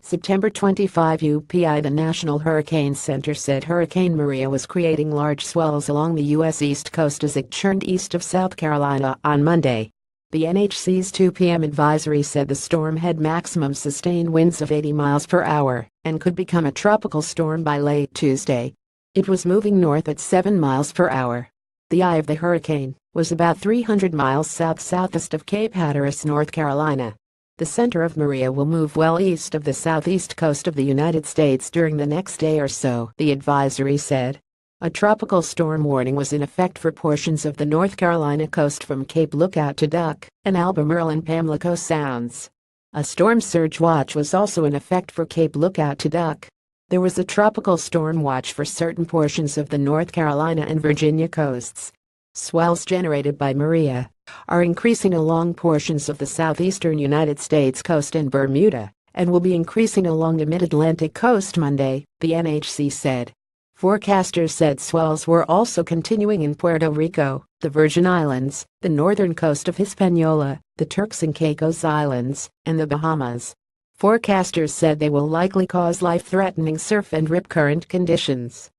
September 25 UPI. The National Hurricane Center said Hurricane Maria was creating large swells along the U.S. East Coast as it churned east of South Carolina on Monday. The NHC's 2 p.m. advisory said the storm had maximum sustained winds of 80 miles per hour and could become a tropical storm by late Tuesday. It was moving north at 7 miles per hour. The eye of the hurricane was about 300 miles south-southeast of Cape Hatteras, North Carolina. The center of Maria will move well east of the southeast coast of the United States during the next day or so, the advisory said. A tropical storm warning was in effect for portions of the North Carolina coast from Cape Lookout to Duck and Albemarle and Pamlico Sounds. A storm surge watch was also in effect for Cape Lookout to Duck. There was a tropical storm watch for certain portions of the North Carolina and Virginia coasts. Swells generated by Maria are increasing along portions of the southeastern United States coast and Bermuda, and will be increasing along the mid-Atlantic coast Monday, the NHC said. Forecasters said swells were also continuing in Puerto Rico, the Virgin Islands, the northern coast of Hispaniola, the Turks and Caicos Islands, and the Bahamas. Forecasters said they will likely cause life-threatening surf and rip current conditions.